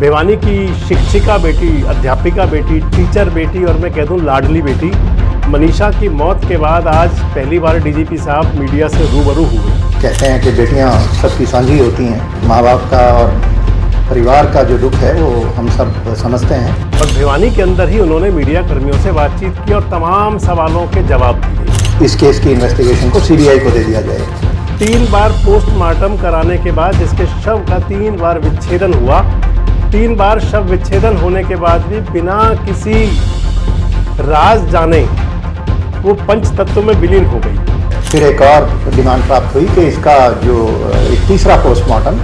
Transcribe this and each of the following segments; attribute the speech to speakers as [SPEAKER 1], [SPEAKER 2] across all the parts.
[SPEAKER 1] भिवानी की शिक्षिका बेटी, अध्यापिका बेटी, टीचर बेटी और मैं कह दूं लाडली बेटी मनीषा की मौत के बाद आज पहली बार डीजीपी साहब मीडिया से रूबरू हुए।
[SPEAKER 2] कहते हैं कि बेटियां सबकी साझी होती हैं। माँ बाप का और परिवार का जो दुख है वो हम सब समझते हैं।
[SPEAKER 1] और भिवानी के अंदर ही उन्होंने मीडिया कर्मियों से बातचीत की और तमाम सवालों के जवाब दिए।
[SPEAKER 2] इस केस की इन्वेस्टिगेशन को सीबीआई को दे दिया जाए।
[SPEAKER 1] 3 बार पोस्टमार्टम कराने के बाद जिसके शव का 3 बार विच्छेदन हुआ, 3 बार शव विच्छेदन होने के बाद भी बिना किसी राज जाने वो पंच तत्व में विलीन हो गई।
[SPEAKER 2] फिर एक और डिमांड प्राप्त हुई कि इसका जो एक तीसरा पोस्टमार्टम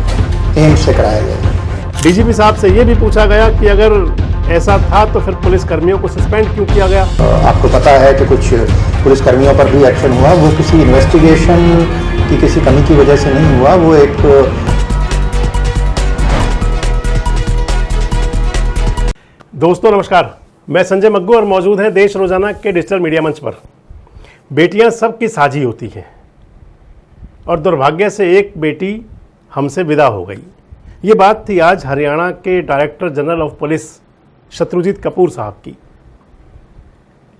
[SPEAKER 2] एम्स से कराया जाए।
[SPEAKER 1] डीजीपी साहब से ये भी पूछा गया कि अगर ऐसा था तो फिर पुलिस कर्मियों को सस्पेंड क्यों किया गया।
[SPEAKER 2] आपको पता है कि कुछ पुलिस कर्मियों पर भी एक्शन हुआ, वो किसी इन्वेस्टिगेशन की किसी कमी की वजह से नहीं हुआ, वो एक
[SPEAKER 1] दोस्तों नमस्कार, मैं संजय मग्गू और मौजूद हैं देश रोजाना के डिजिटल मीडिया मंच पर। बेटियां सबकी साझी होती हैं और दुर्भाग्य से एक बेटी हमसे विदा हो गई। ये बात थी आज हरियाणा के director general of police Shatrujeet Kapur साहब की।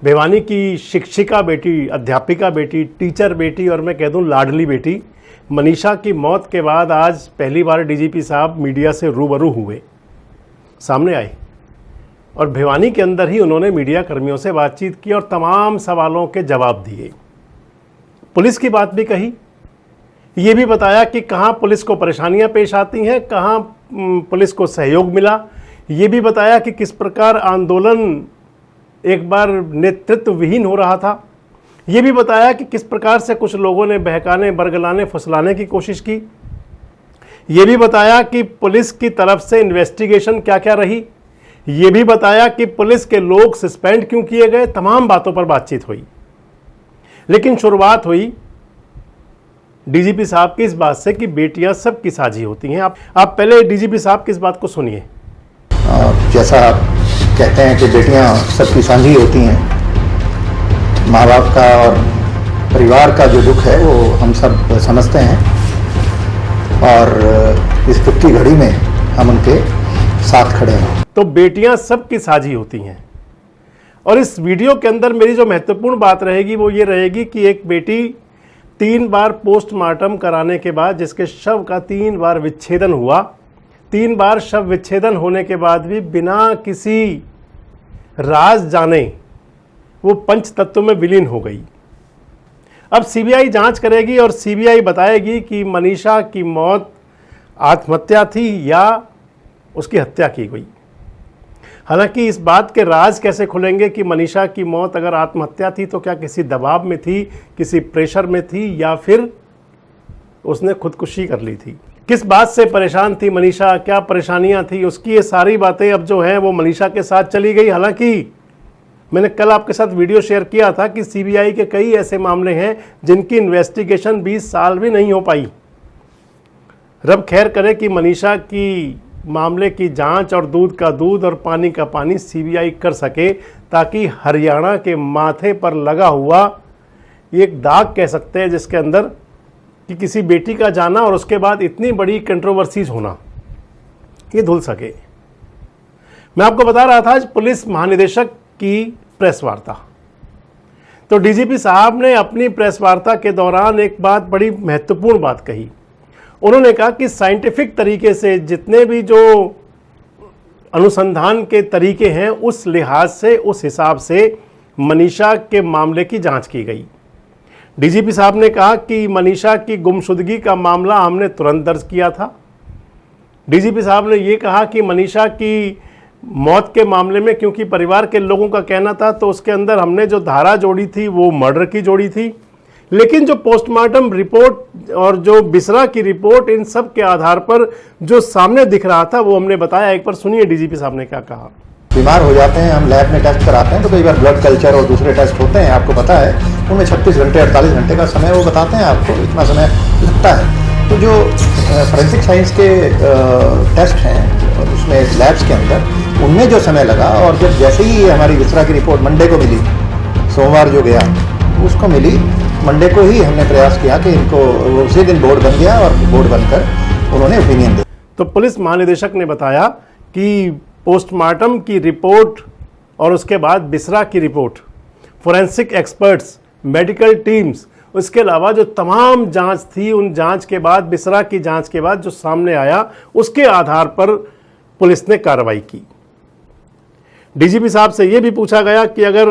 [SPEAKER 1] भिवानी की शिक्षिका बेटी, अध्यापिका बेटी, टीचर बेटी और मैं कह दूं लाडली बेटी मनीषा की मौत के बाद आज पहली बार डीजीपी साहब मीडिया से रूबरू हुए, सामने आए और भिवानी के अंदर ही उन्होंने मीडिया कर्मियों से बातचीत की और तमाम सवालों के जवाब दिए। पुलिस की बात भी कही, ये भी बताया कि कहाँ पुलिस को परेशानियां पेश आती हैं, कहाँ पुलिस को सहयोग मिला। ये भी बताया कि किस प्रकार आंदोलन एक बार नेतृत्व विहीन हो रहा था। ये भी बताया कि किस प्रकार से कुछ लोगों ने बहकाने, बरगलाने, फुसलाने की कोशिश की। ये भी बताया कि पुलिस की तरफ से इन्वेस्टिगेशन क्या क्या रही। ये भी बताया कि पुलिस के लोग सस्पेंड क्यों किए गए। तमाम बातों पर बातचीत हुई, लेकिन शुरुआत हुई डीजीपी साहब की इस बात से कि बेटियां सबकी साझी होती हैं। आप पहले डीजीपी साहब की इस बात को सुनिए।
[SPEAKER 2] जैसा आप कहते हैं कि बेटियां सबकी साझी होती हैं, माँ बाप का और परिवार का जो दुख है वो हम सब समझते हैं और इस दुख की घड़ी में हम उनके साथ खड़े हैं।
[SPEAKER 1] तो बेटियां सबकी साझी होती हैं और इस वीडियो के अंदर मेरी जो महत्वपूर्ण बात रहेगी वो ये रहेगी कि एक बेटी 3 बार पोस्टमार्टम कराने के बाद जिसके शव का 3 बार विच्छेदन हुआ, 3 बार शव विच्छेदन होने के बाद भी बिना किसी राज जाने वो पंच तत्व में विलीन हो गई। अब सीबीआई जांच करेगी और सीबीआई बताएगी कि मनीषा की मौत आत्महत्या थी या उसकी हत्या की गई। हालांकि इस बात के राज कैसे खुलेंगे कि मनीषा की मौत अगर आत्महत्या थी तो क्या किसी दबाव में थी, किसी प्रेशर में थी या फिर उसने खुदकुशी कर ली थी। किस बात से परेशान थी मनीषा, क्या परेशानियां थी, उसकी ये सारी बातें अब जो हैं वो मनीषा के साथ चली गई। हालांकि मैंने कल आपके साथ वीडियो शेयर किया था कि सीबीआई के कई ऐसे मामले हैं जिनकी इन्वेस्टिगेशन 20 साल भी नहीं हो पाई। रब खैर करे कि मनीषा की मामले की जांच और दूध का दूध और पानी का पानी सीबीआई कर सके, ताकि हरियाणा के माथे पर लगा हुआ एक दाग कह सकते हैं जिसके अंदर कि किसी बेटी का जाना और उसके बाद इतनी बड़ी कंट्रोवर्सीज होना, ये धुल सके। मैं आपको बता रहा था आज पुलिस महानिदेशक की प्रेस वार्ता। तो डीजीपी साहब ने अपनी प्रेस वार्ता के दौरान एक बात, बड़ी महत्वपूर्ण बात कही। उन्होंने कहा कि साइंटिफिक तरीके से जितने भी जो अनुसंधान के तरीके हैं उस लिहाज से, उस हिसाब से मनीषा के मामले की जांच की गई। डीजीपी साहब ने कहा कि मनीषा की गुमशुदगी का मामला हमने तुरंत दर्ज किया था। डीजीपी साहब ने ये कहा कि मनीषा की मौत के मामले में क्योंकि परिवार के लोगों का कहना था तो उसके अंदर हमने जो धारा जोड़ी थी वो मर्डर की जोड़ी थी, लेकिन जो पोस्टमार्टम रिपोर्ट और जो बिसरा की रिपोर्ट, इन सब के आधार पर जो सामने दिख रहा था वो हमने बताया। एक बार सुनिए डीजीपी साहब ने क्या कहा।
[SPEAKER 2] बीमार हो जाते हैं, हम लैब में टेस्ट कराते हैं तो कई बार ब्लड कल्चर और दूसरे टेस्ट होते हैं, आपको पता है उनमें 36 घंटे 48 घंटे का समय वो बताते हैं, आपको इतना समय लगता है। तो जो फोरेंसिक साइंस के टेस्ट हैं उसमें लैब्स के अंदर उनमें जो समय लगा, और जब जैसे ही हमारी विसरा की रिपोर्ट मंडे को मिली, सोमवार जो गया उसको मिली, मंडे को ही हमने प्रयास किया कि इनको, उसी दिन बोर्ड बन गया और बोर्ड बनकर उन्होंने ओपिनियन दिया।
[SPEAKER 1] तो पुलिस महानिदेशक ने बताया कि पोस्टमार्टम की रिपोर्ट और उसके बाद बिसरा की report, forensic experts, medical teams, उसके अलावा जो तमाम जांच थी, उन जांच के बाद, बिसरा की जांच के बाद जो सामने आया, उसके आधार पर पुलिस ने कार्रवाई की। डीजीपी साहब से यह भी पूछा गया कि अगर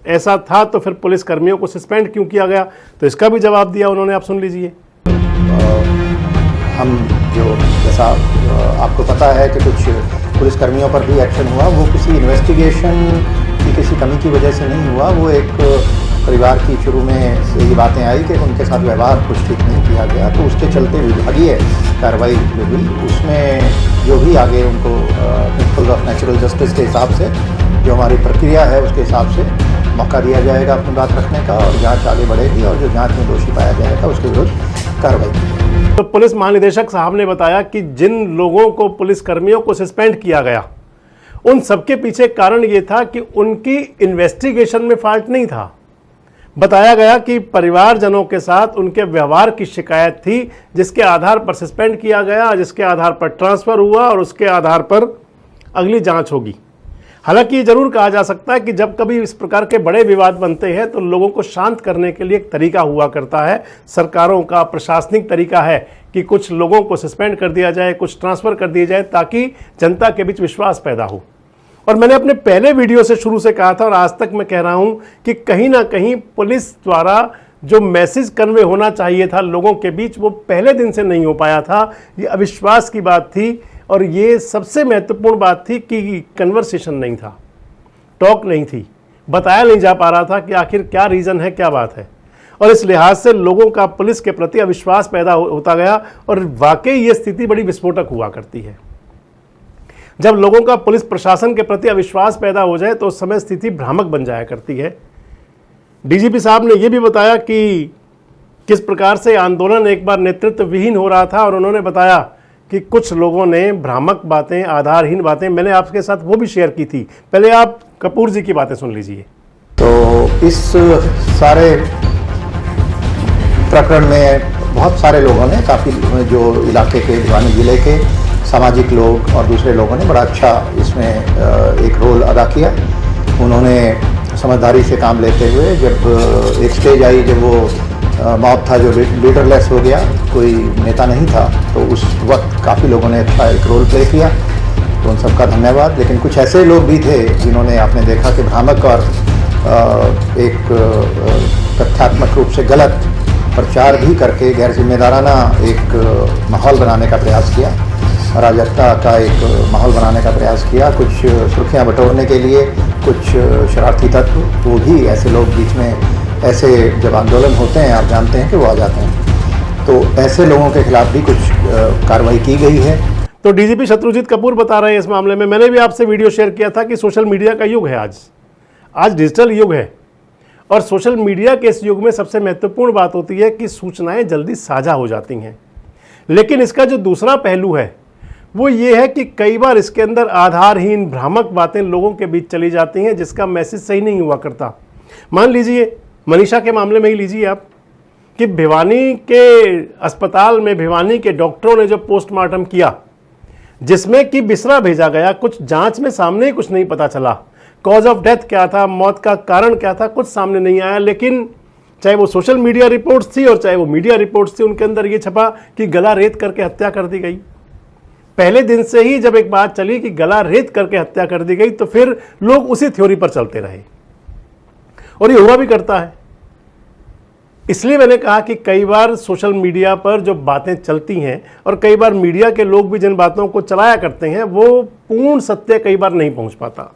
[SPEAKER 1] ऐसा था तो फिर पुलिस कर्मियों को सस्पेंड क्यों किया गया, तो इसका भी जवाब दिया उन्होंने, आप सुन लीजिए।
[SPEAKER 2] हम जो जैसा आपको पता है कि कुछ पुलिसकर्मियों पर भी एक्शन हुआ, वो किसी इन्वेस्टिगेशन की किसी कमी की वजह से नहीं हुआ। वो एक परिवार की शुरू में से ये बातें आई कि उनके साथ व्यवहार कुछ ठीक नहीं किया गया, तो उसके चलते विभागीय कार्रवाई जो हुई उसमें जो भी आगे उनको प्रिंसिपल ऑफ नेचुरल जस्टिस के हिसाब से जो हमारी प्रक्रिया है उसके हिसाब से मौका दिया जाएगा अपनी बात रखने का, और जांच आगे बढ़ेगी और जो जांच में दोषी पाया जाएगा उसके विरुद्ध कार्रवाई की।
[SPEAKER 1] तो पुलिस महानिदेशक साहब ने बताया कि जिन लोगों को, पुलिसकर्मियों को सस्पेंड किया गया, उन सबके पीछे कारण ये था कि उनकी इन्वेस्टिगेशन में फॉल्ट नहीं था। बताया गया कि परिवारजनों के साथ उनके व्यवहार की शिकायत थी, जिसके आधार पर सस्पेंड किया गया, जिसके आधार पर ट्रांसफर हुआ और उसके आधार पर अगली जांच होगी। हालांकि ये जरूर कहा जा सकता है कि जब कभी इस प्रकार के बड़े विवाद बनते हैं तो लोगों को शांत करने के लिए एक तरीका हुआ करता है, सरकारों का प्रशासनिक तरीका है कि कुछ लोगों को सस्पेंड कर दिया जाए, कुछ ट्रांसफर कर दिया जाए, ताकि जनता के बीच विश्वास पैदा हो। और मैंने अपने पहले वीडियो से शुरू से कहा था और आज तक मैं कह रहा हूं कि कहीं ना कहीं पुलिस द्वारा जो मैसेज कन्वे होना चाहिए था लोगों के बीच, वो पहले दिन से नहीं हो पाया था। ये अविश्वास की बात थी और ये सबसे महत्वपूर्ण बात थी कि कन्वर्सेशन नहीं था, टॉक नहीं थी, बताया नहीं जा पा रहा था कि आखिर क्या रीज़न है, क्या बात है। और इस लिहाज से लोगों का पुलिस के प्रति अविश्वास पैदा होता गया और वाकई ये स्थिति बड़ी विस्फोटक हुआ करती है। जब लोगों का पुलिस प्रशासन के प्रति अविश्वास पैदा हो जाए तो उस समय स्थिति भ्रामक बन जाया करती है। डीजीपी साहब ने यह भी बताया कि किस प्रकार से आंदोलन एक बार नेतृत्व विहीन हो रहा था और उन्होंने बताया कि कुछ लोगों ने भ्रामक बातें, आधारहीन बातें, मैंने आपके साथ वो भी शेयर की थी। पहले आप कपूर जी की बातें सुन लीजिए।
[SPEAKER 2] तो इस सारे प्रकरण में बहुत सारे लोगों ने, काफ़ी जो इलाके के, भिवानी जिले के सामाजिक लोग और दूसरे लोगों ने बड़ा अच्छा इसमें एक रोल अदा किया। उन्होंने समझदारी से काम लेते हुए, जब एक स्टेज आई जब वो मॉब था जो लीडरलेस हो गया, कोई नेता नहीं था, तो उस वक्त काफ़ी लोगों ने अच्छा एक रोल प्ले किया, तो उन सबका धन्यवाद। लेकिन कुछ ऐसे लोग भी थे जिन्होंने, आपने देखा कि भ्रामक और एक तथ्यात्मक रूप से गलत प्रचार भी करके गैर जिम्मेदाराना एक माहौल बनाने का प्रयास किया, अराजकता का एक माहौल बनाने का प्रयास किया, कुछ सुर्खियां बटोरने के लिए कुछ शरारती तत्व, वो भी ऐसे लोग बीच में, ऐसे जब आंदोलन होते हैं आप जानते हैं कि वो आ जाते हैं, तो ऐसे लोगों के खिलाफ भी कुछ कार्रवाई की गई है।
[SPEAKER 1] तो डीजीपी शत्रुजीत कपूर बता रहे हैं इस मामले में। मैंने भी आपसे वीडियो शेयर किया था कि सोशल मीडिया का युग है आज डिजिटल युग है, और सोशल मीडिया के इस युग में सबसे महत्वपूर्ण बात होती है कि सूचनाएं जल्दी साझा हो जाती हैं। लेकिन इसका जो दूसरा पहलू है वो ये है कि कई बार इसके अंदर आधारहीन, भ्रामक बातें लोगों के बीच चली जाती हैं जिसका मैसेज सही नहीं हुआ करता। मान लीजिए मनीषा के मामले में ही लीजिए आप, कि भिवानी के अस्पताल में भिवानी के डॉक्टरों ने जो पोस्टमार्टम किया, जिसमें कि बिसरा भेजा गया, कुछ जांच में सामने ही कुछ नहीं पता चला, कॉज ऑफ डेथ क्या था, मौत का कारण क्या था, कुछ सामने नहीं आया। लेकिन चाहे वो सोशल मीडिया रिपोर्ट्स थी और चाहे वो मीडिया रिपोर्ट्स थी, उनके अंदर ये छपा कि गला रेत करके हत्या कर दी गई। पहले दिन से ही जब एक बात चली कि गला रेत करके हत्या कर दी गई, तो फिर लोग उसी थ्योरी पर चलते रहे, और ये हुआ भी करता है। इसलिए मैंने कहा कि कई बार सोशल मीडिया पर जो बातें चलती हैं और कई बार मीडिया के लोग भी जिन बातों को चलाया करते हैं, वो पूर्ण सत्य कई बार नहीं पहुंच पाता।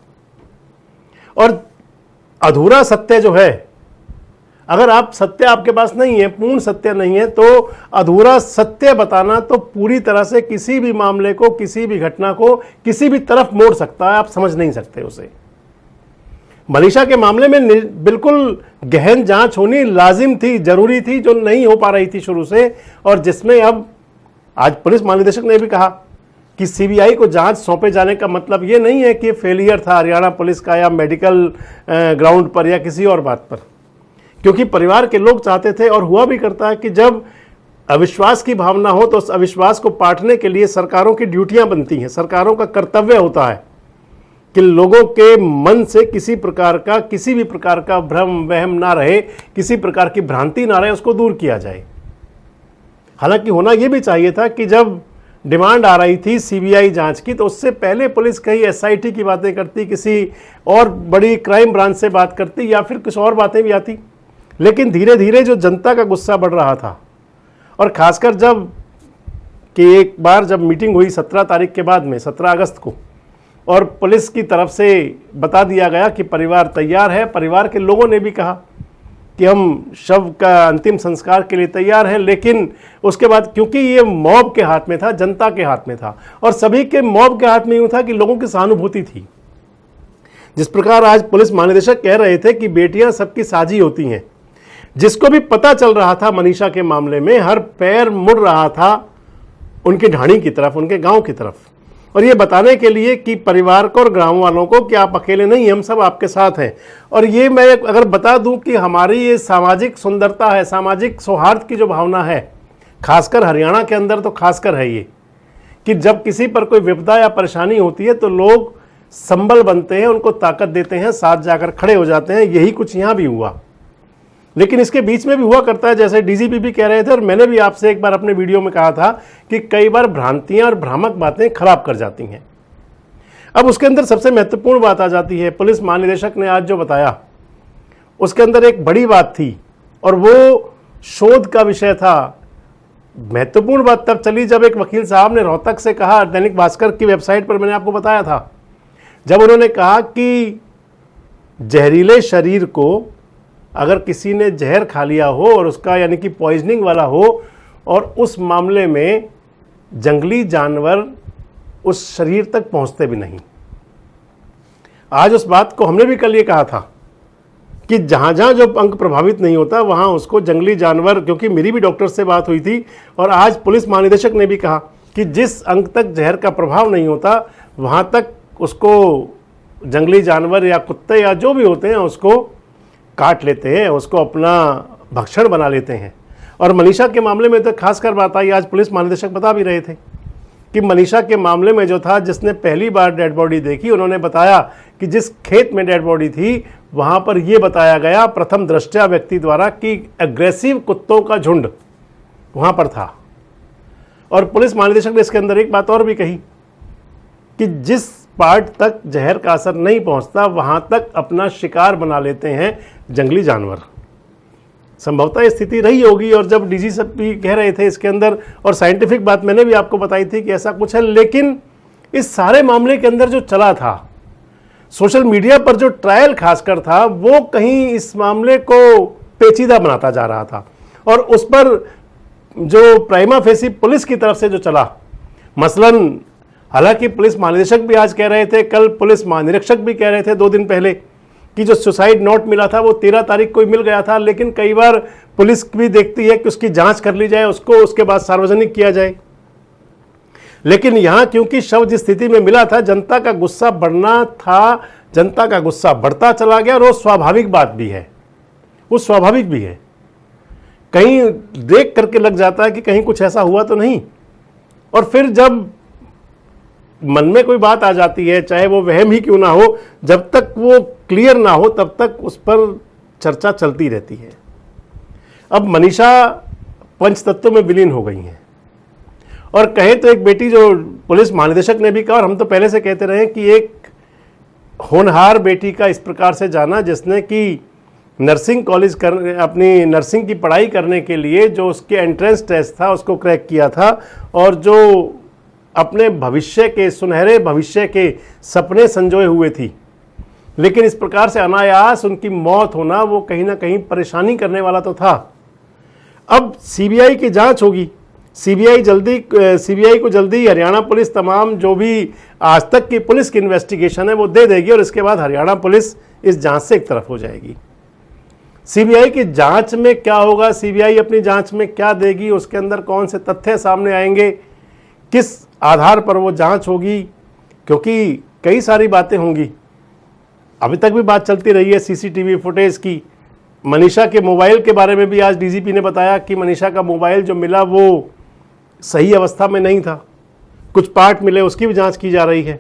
[SPEAKER 1] और अधूरा सत्य जो है, अगर आप सत्य आपके पास नहीं है, पूर्ण सत्य नहीं है, तो अधूरा सत्य बताना तो पूरी तरह से किसी भी मामले को, किसी भी घटना को किसी भी तरफ मोड़ सकता है, आप समझ नहीं सकते उसे। मनीषा के मामले में बिल्कुल गहन जांच होनी लाजिम थी, जरूरी थी, जो नहीं हो पा रही थी शुरू से, और जिसमें अब आज पुलिस महानिदेशक ने भी कहा कि सीबीआई को जांच सौंपे जाने का मतलब ये नहीं है कि फेलियर था हरियाणा पुलिस का या मेडिकल ग्राउंड पर या किसी और बात पर, क्योंकि परिवार के लोग चाहते थे, और हुआ भी करता है कि जब अविश्वास की भावना हो तो उस अविश्वास को पाटने के लिए सरकारों की ड्यूटियां बनती हैं, सरकारों का कर्तव्य होता है कि लोगों के मन से किसी भी प्रकार का भ्रम वहम ना रहे, किसी प्रकार की भ्रांति ना रहे, उसको दूर किया जाए। हालांकि होना यह भी चाहिए था कि जब डिमांड आ रही थी सीबीआई जांच की तो उससे पहले पुलिस कहीं एसआईटी की बातें करती, किसी और बड़ी क्राइम ब्रांच से बात करती या फिर कुछ और बातें भी आती। लेकिन धीरे धीरे जो जनता का गुस्सा बढ़ रहा था, और खासकर जब कि एक बार जब मीटिंग हुई 17 तारीख के बाद में 17 अगस्त को, और पुलिस की तरफ से बता दिया गया कि परिवार तैयार है, परिवार के लोगों ने भी कहा कि हम शव का अंतिम संस्कार के लिए तैयार हैं, लेकिन उसके बाद क्योंकि ये मॉब के हाथ में था, जनता के हाथ में था, और सभी के मॉब के हाथ में यूँ था कि लोगों की सहानुभूति थी। जिस प्रकार आज पुलिस महानिदेशक कह रहे थे कि बेटियां सबकी साझी होती हैं, जिसको भी पता चल रहा था मनीषा के मामले में, हर पैर मुड़ रहा था उनकी ढाणी की तरफ, उनके गांव की तरफ, और ये बताने के लिए कि परिवार को और ग्राम वालों को कि आप अकेले नहीं, हम सब आपके साथ हैं। और ये मैं अगर बता दूं कि हमारी ये सामाजिक सुंदरता है, सामाजिक सौहार्द की जो भावना है, खासकर हरियाणा के अंदर तो खासकर है ये, कि जब किसी पर कोई विपदा या परेशानी होती है तो लोग संबल बनते हैं, उनको ताकत देते हैं, साथ जाकर खड़े हो जाते हैं। यही कुछ यहाँ भी हुआ। लेकिन इसके बीच में भी हुआ करता है, जैसे डीजीपी भी कह रहे थे और मैंने भी आपसे एक बार अपने वीडियो में कहा था कि कई बार भ्रांतियां और भ्रामक बातें खराब कर जाती हैं। अब उसके अंदर सबसे महत्वपूर्ण बात आ जाती है, पुलिस महानिदेशक ने आज जो बताया उसके अंदर एक बड़ी बात थी, और वो शोध का विषय था। महत्वपूर्ण बात तब चली जब एक वकील साहब ने रोहतक से कहा, दैनिक भास्कर की वेबसाइट पर मैंने आपको बताया था, जब उन्होंने कहा कि जहरीले शरीर को अगर किसी ने जहर खा लिया हो और उसका यानी कि पॉइजनिंग वाला हो, और उस मामले में जंगली जानवर उस शरीर तक पहुंचते भी नहीं। आज उस बात को हमने भी कल ये कहा था कि जहां जहां जो अंग प्रभावित नहीं होता वहां उसको जंगली जानवर, क्योंकि मेरी भी डॉक्टर से बात हुई थी और आज पुलिस महानिदेशक ने भी कहा कि जिस अंग तक जहर का प्रभाव नहीं होता वहां तक उसको जंगली जानवर या कुत्ते या जो भी होते हैं उसको काट लेते हैं, उसको अपना भक्षण बना लेते हैं। और मनीषा के मामले में तो खासकर बात आई, आज पुलिस महानिदेशक बता भी रहे थे कि मनीषा के मामले में जो था, जिसने पहली बार डेड बॉडी देखी, उन्होंने बताया कि जिस खेत में डेड बॉडी थी वहां पर यह बताया गया प्रथम दृष्टया व्यक्ति द्वारा कि एग्रेसिव कुत्तों का झुंड वहां पर था। और पुलिस महानिदेशक ने इसके अंदर एक बात और भी कही कि जिस पार्ट तक जहर का असर नहीं पहुंचता वहां तक अपना शिकार बना लेते हैं जंगली जानवर। संभवतः स्थिति रही होगी, और जब डीजी सब भी कह रहे थे इसके अंदर, और साइंटिफिक बात मैंने भी आपको बताई थी कि ऐसा कुछ है, लेकिन इस सारे मामले के अंदर जो चला था सोशल मीडिया पर, जो ट्रायल खासकर था, वो कहीं इस मामले को पेचीदा बनाता जा रहा था। और उस पर जो प्राइमा फेसी पुलिस की तरफ से जो चला, मसलन हालांकि पुलिस महानिदेशक भी आज कह रहे थे, कल पुलिस महानिरीक्षक भी कह रहे थे 2 दिन पहले कि जो सुसाइड नोट मिला था वो 13 तारीख को ही मिल गया था, लेकिन कई बार पुलिस भी देखती है कि उसकी जांच कर ली जाए, उसको उसके बाद सार्वजनिक किया जाए। लेकिन यहाँ क्योंकि शव जिस स्थिति में मिला था, जनता का गुस्सा बढ़ना था, जनता का गुस्सा बढ़ता चला गया, और वो स्वाभाविक बात भी है, वो स्वाभाविक भी है। कहीं देख करके लग जाता है कि कहीं कुछ ऐसा हुआ तो नहीं, और फिर जब मन में कोई बात आ जाती है, चाहे वो वहम ही क्यों ना हो, जब तक वो क्लियर ना हो तब तक उस पर चर्चा चलती रहती है। अब मनीषा पंचतत्व में विलीन हो गई हैं, और कहे तो एक बेटी, जो पुलिस महानिदेशक ने भी कहा और हम तो पहले से कहते रहे कि एक होनहार बेटी का इस प्रकार से जाना, जिसने कि नर्सिंग कॉलेज अपनी नर्सिंग की पढ़ाई करने के लिए जो उसके एंट्रेंस टेस्ट था उसको क्रैक किया था, और जो अपने भविष्य के, सुनहरे भविष्य के सपने संजोए हुए थी, लेकिन इस प्रकार से अनायास उनकी मौत होना वो कहीं ना कहीं परेशानी करने वाला तो था। अब सीबीआई की जांच होगी, सीबीआई को जल्दी हरियाणा पुलिस तमाम जो भी आज तक की पुलिस की इन्वेस्टिगेशन है वो दे देगी, और इसके बाद हरियाणा पुलिस इस जांच से एक तरफ हो जाएगी। सीबीआई की जांच में क्या होगा, सीबीआई अपनी जांच में क्या देगी, उसके अंदर कौन से तथ्य सामने आएंगे, किस आधार पर वो जांच होगी, क्योंकि कई सारी बातें होंगी। अभी तक भी बात चलती रही है सीसीटीवी फुटेज की, मनीषा के मोबाइल के बारे में भी आज डीजीपी ने बताया कि मनीषा का मोबाइल जो मिला वो सही अवस्था में नहीं था, कुछ पार्ट मिले, उसकी भी जांच की जा रही है।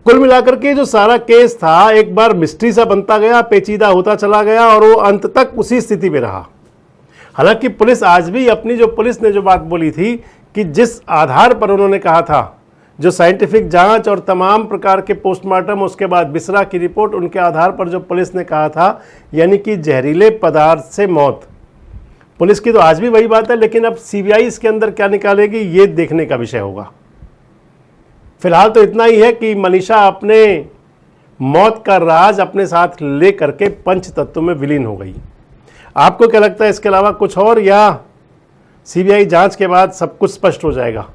[SPEAKER 1] कुल मिलाकर के जो सारा केस था एक बार मिस्ट्री सा बनता गया, पेचीदा होता चला गया और वो अंत तक उसी स्थिति में रहा। हालांकि पुलिस आज भी अपनी पुलिस ने जो बात बोली थी कि जिस आधार पर उन्होंने कहा था, जो साइंटिफिक जांच और तमाम प्रकार के पोस्टमार्टम, उसके बाद बिसरा की रिपोर्ट, उनके आधार पर जो पुलिस ने कहा था, यानी कि जहरीले पदार्थ से मौत, पुलिस की तो आज भी वही बात है। लेकिन अब सीबीआई इसके अंदर क्या निकालेगी ये देखने का विषय होगा। फिलहाल तो इतना ही है कि मनीषा अपने मौत का राज अपने साथ ले करके पंच तत्व में विलीन हो गई। आपको क्या लगता है, इसके अलावा कुछ और, या सीबीआई जांच के बाद सब कुछ स्पष्ट हो जाएगा?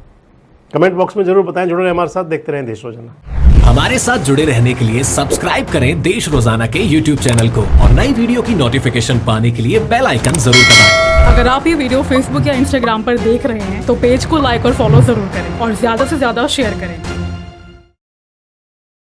[SPEAKER 1] कमेंट बॉक्स में जरूर बताएं। जुड़े रहें हमारे साथ, देखते रहें देश रोजाना।
[SPEAKER 3] हमारे साथ जुड़े रहने के लिए सब्सक्राइब करें देश रोजाना के YouTube चैनल को और नई वीडियो की नोटिफिकेशन पाने के लिए बेल आइकन जरूर दबाएं।
[SPEAKER 4] अगर आप ये वीडियो फेसबुक या इंस्टाग्राम पर देख रहे हैं तो पेज को लाइक और फॉलो जरूर करें और ज्यादा से ज्यादा शेयर करें।